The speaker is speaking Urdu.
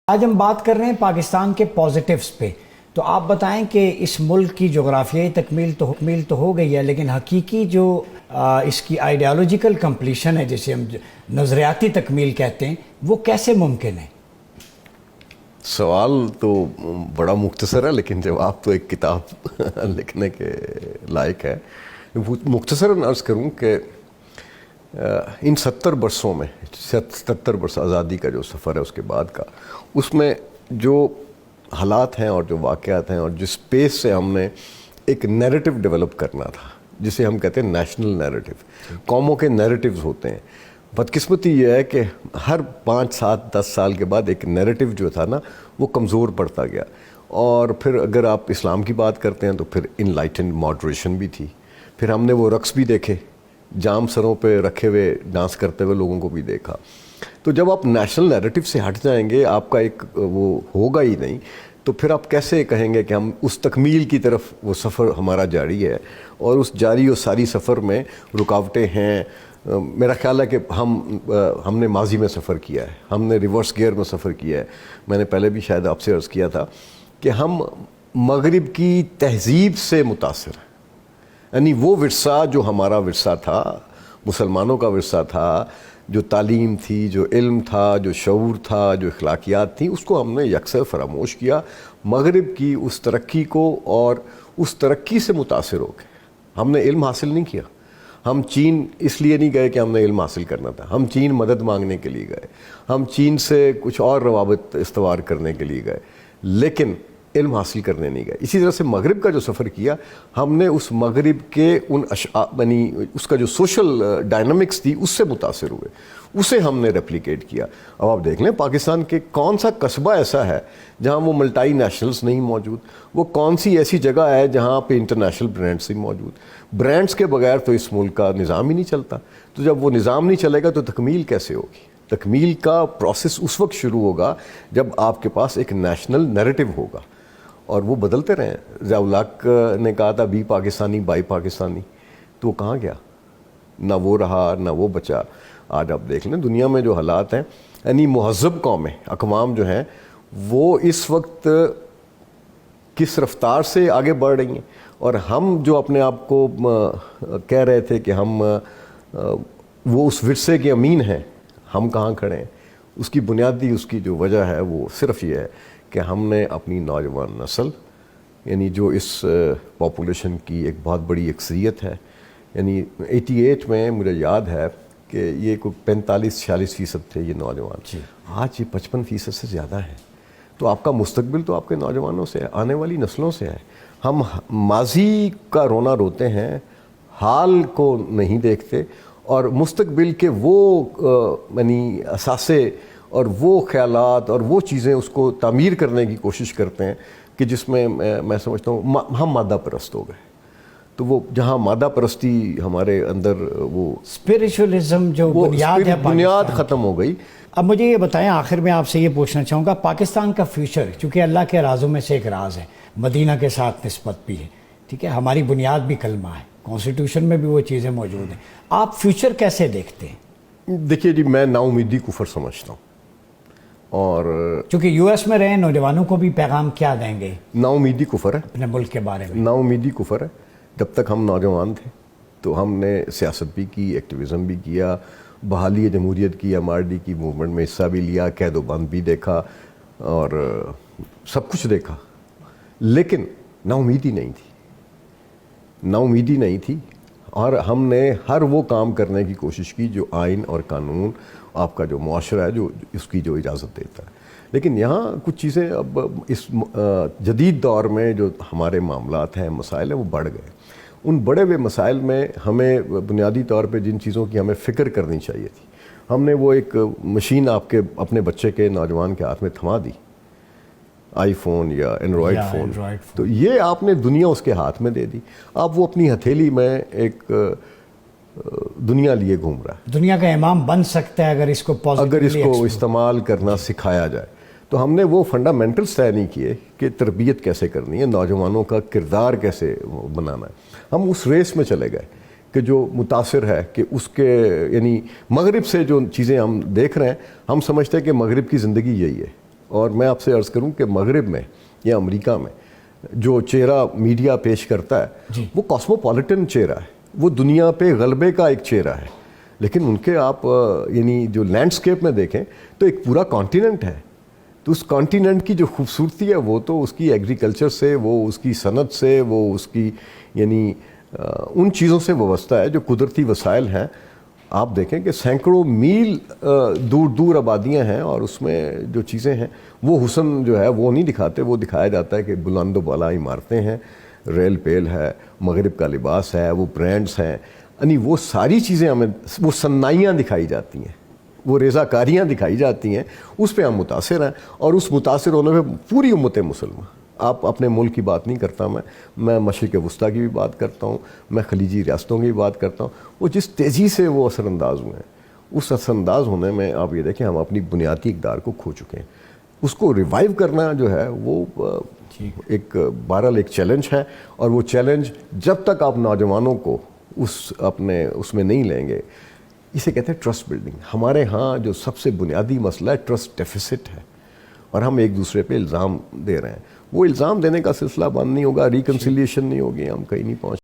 آج ہم بات کر رہے ہیں پاکستان کے پازیٹیوز پہ. تو آپ بتائیں کہ اس ملک کی جغرافیائی تکمیل تو ہو گئی ہے، لیکن حقیقی جو اس کی آئیڈیالوجیکل کمپلیشن ہے، جسے ہم نظریاتی تکمیل کہتے ہیں، وہ کیسے ممکن ہے؟ سوال تو بڑا مختصر ہے، لیکن جواب تو ایک کتاب لکھنے کے لائق ہے. مختصراً عرض کروں کہ ان 70 برسوں میں 77 برس آزادی کا جو سفر ہے اس کے بعد کا، اس میں جو حالات ہیں اور جو واقعات ہیں اور جس پیس سے ہم نے ایک نیریٹو ڈیولپ کرنا تھا، جسے ہم کہتے ہیں نیشنل نیریٹو. قوموں کے نیریٹیوز ہوتے ہیں. بدقسمتی یہ ہے کہ ہر 5 7 10 سال کے بعد ایک نیریٹو جو تھا نا وہ کمزور پڑتا گیا. اور پھر اگر آپ اسلام کی بات کرتے ہیں تو پھر انلائٹنڈ ماڈریشن بھی تھی. پھر ہم نے وہ رقص بھی دیکھے، جام سروں پہ رکھے ہوئے ڈانس کرتے ہوئے لوگوں کو بھی دیکھا. تو جب آپ نیشنل نیریٹو سے ہٹ جائیں گے، آپ کا ایک وہ ہوگا ہی نہیں، تو پھر آپ کیسے کہیں گے کہ ہم اس تکمیل کی طرف وہ سفر ہمارا جاری ہے. اور اس جاری و ساری سفر میں رکاوٹیں ہیں. میرا خیال ہے کہ ہم نے ماضی میں سفر کیا ہے، ہم نے ریورس گیئر میں سفر کیا ہے. میں نے پہلے بھی شاید آپ سے عرض کیا تھا کہ ہم مغرب کی تہذیب سے متاثر ہیں. یعنی وہ ورثہ جو ہمارا ورثہ تھا، مسلمانوں کا ورثہ تھا، جو تعلیم تھی، جو علم تھا، جو شعور تھا، جو اخلاقیات تھیں، اس کو ہم نے یکسر فراموش کیا. مغرب کی اس ترقی کو اور اس ترقی سے متاثر ہو گئے. ہم نے علم حاصل نہیں کیا. ہم چین اس لیے نہیں گئے کہ ہم نے علم حاصل کرنا تھا. ہم چین مدد مانگنے کے لیے گئے. ہم چین سے کچھ اور روابط استوار کرنے کے لیے گئے، لیکن علم حاصل کرنے نہیں گئے. اسی طرح سے مغرب کا جو سفر کیا، ہم نے اس مغرب کے ان یعنی اس کا جو سوشل ڈائنامکس تھی اس سے متاثر ہوئے، اسے ہم نے ریپلیکیٹ کیا. اب آپ دیکھ لیں پاکستان کے کون سا قصبہ ایسا ہے جہاں وہ ملٹائی نیشنلز نہیں موجود؟ وہ کون سی ایسی جگہ ہے جہاں پہ انٹرنیشنل برانڈس نہیں موجود؟ برانڈس کے بغیر تو اس ملک کا نظام ہی نہیں چلتا. تو جب وہ نظام نہیں چلے گا تو تکمیل کیسے ہوگی؟ تکمیل کا پروسیس اس وقت شروع ہوگا جب آپ کے پاس ایک نیشنل نیریٹو ہوگا. اور وہ بدلتے رہے. ضیاء الحق نے کہا تھا بی پاکستانی بائی پاکستانی، تو وہ کہاں گیا؟ نہ وہ رہا نہ وہ بچا. آج آپ دیکھ لیں دنیا میں جو حالات ہیں، یعنی مہذب قومیں، اقوام جو ہیں، وہ اس وقت کس رفتار سے آگے بڑھ رہی ہیں. اور ہم جو اپنے آپ کو کہہ رہے تھے کہ ہم وہ اس ورثے کے امین ہیں، ہم کہاں کھڑے ہیں؟ اس کی بنیادی اس کی جو وجہ ہے وہ صرف یہ ہے کہ ہم نے اپنی نوجوان نسل، یعنی جو اس پاپولیشن کی ایک بہت بڑی اکثریت ہے، یعنی 88 میں مجھے یاد ہے کہ یہ کوئی 45-46% تھے یہ نوجوان. آج یہ 55% سے زیادہ ہے. تو آپ کا مستقبل تو آپ کے نوجوانوں سے ہے، آنے والی نسلوں سے ہے. ہم ماضی کا رونا روتے ہیں، حال کو نہیں دیکھتے، اور مستقبل کے وہ یعنی اثاثے اور وہ خیالات اور وہ چیزیں اس کو تعمیر کرنے کی کوشش کرتے ہیں کہ جس میں میں سمجھتا ہوں ہم مادہ پرست ہو گئے. تو وہ جہاں مادہ پرستی ہمارے اندر وہ اسپریچولزم جو بنیاد ختم ہو گئی. اب مجھے یہ بتائیں، آخر میں آپ سے یہ پوچھنا چاہوں گا، پاکستان کا فیوچر چونکہ اللہ کے رازوں میں سے ایک راز ہے، مدینہ کے ساتھ نسبت بھی ہے، ٹھیک ہے، ہماری بنیاد بھی کلمہ ہے، کانسٹیٹیوشن میں بھی وہ چیزیں موجود ہیں. آپ فیوچر کیسے دیکھتے ہیں؟ دیکھیے جی، میں نا امیدی کفر سمجھتا ہوں. اور چونکہ یو ایس میں رہے، نوجوانوں کو بھی پیغام کیا دیں گے؟ نا امیدی کفر ہے اپنے ملک کے بارے میں. نا امیدی کفر ہے. جب تک ہم نوجوان تھے تو ہم نے سیاست بھی کی، ایکٹیویزم بھی کیا، بحالی جمہوریت کی، MRD کی موومنٹ میں حصہ بھی لیا، قید و بند بھی دیکھا اور سب کچھ دیکھا، لیکن نا امیدی نہیں تھی. نا امیدی نہیں تھی. اور ہم نے ہر وہ کام کرنے کی کوشش کی جو آئین اور قانون، آپ کا جو معاشرہ ہے جو اس کی جو اجازت دیتا ہے. لیکن یہاں کچھ چیزیں اب اس جدید دور میں جو ہمارے معاملات ہیں، مسائل ہیں، وہ بڑھ گئے. ان بڑے ہوئے مسائل میں ہمیں بنیادی طور پہ جن چیزوں کی ہمیں فکر کرنی چاہیے تھی، ہم نے وہ ایک مشین آپ کے اپنے بچے کے، نوجوان کے ہاتھ میں تھما دی، آئی فون یا اینڈرائڈ فون. تو یہ آپ نے دنیا اس کے ہاتھ میں دے دی. اب وہ اپنی ہتھیلی میں ایک دنیا لیے گھوم رہا ہے. دنیا کا امام بن سکتا ہے اگر اس کو استعمال کرنا سکھایا جائے. تو ہم نے وہ فنڈامنٹلز طے نہیں کیے کہ تربیت کیسے کرنی ہے، نوجوانوں کا کردار کیسے بنانا ہے. ہم اس ریس میں چلے گئے کہ جو متاثر ہے کہ اس کے یعنی مغرب سے جو چیزیں ہم دیکھ رہے ہیں، ہم سمجھتے ہیں کہ مغرب کی زندگی یہی ہے. اور میں آپ سے عرض کروں کہ مغرب میں یا امریکہ میں جو چہرہ میڈیا پیش کرتا ہے وہ کاسموپولیٹن چہرہ ہے، وہ دنیا پہ غلبے کا ایک چہرہ ہے، لیکن ان کے آپ یعنی جو لینڈسکیپ میں دیکھیں تو ایک پورا کانٹیننٹ ہے، تو اس کانٹیننٹ کی جو خوبصورتی ہے وہ تو اس کی ایگریکلچر سے، وہ اس کی صنعت سے، وہ اس کی یعنی ان چیزوں سے وابستہ ہے جو قدرتی وسائل ہیں۔ آپ دیکھیں کہ سینکڑوں میل دور دور آبادیاں ہیں اور اس میں جو چیزیں ہیں وہ حسن جو ہے وہ نہیں دکھاتے، وہ دکھایا جاتا ہے کہ بلند و بالا عمارتیں ہیں، ریل پیل ہے، مغرب کا لباس ہے، وہ برانڈز ہیں، یعنی وہ ساری چیزیں ہمیں، وہ صنائیاں دکھائی جاتی ہیں، وہ رضا کاریاں دکھائی جاتی ہیں، اس پہ ہم متاثر ہیں، اور اس متاثر ہونے پہ پوری امت مسلمہ، آپ اپنے ملک کی بات نہیں کرتا میں مشرق وسطیٰ کی بھی بات کرتا ہوں، میں خلیجی ریاستوں کی بھی بات کرتا ہوں، وہ جس تیزی سے وہ اثر انداز ہوئے ہیں، اس اثر انداز ہونے میں آپ یہ دیکھیں ہم اپنی بنیادی اقدار کو کھو چکے ہیں، اس کو ریوائیو کرنا جو ہے وہ ایک بہرحال ایک چیلنج ہے، اور وہ چیلنج جب تک آپ نوجوانوں کو اس میں نہیں لیں گے، اسے کہتے ہیں ٹرسٹ بلڈنگ۔ ہمارے ہاں جو سب سے بنیادی مسئلہ ہے ٹرسٹ ڈیفیسٹ ہے، اور ہم ایک دوسرے پہ الزام دے رہے ہیں، وہ الزام دینے کا سلسلہ بند نہیں ہوگا، ریکنسیلیشن نہیں ہوگی، ہم کہیں نہیں پہنچ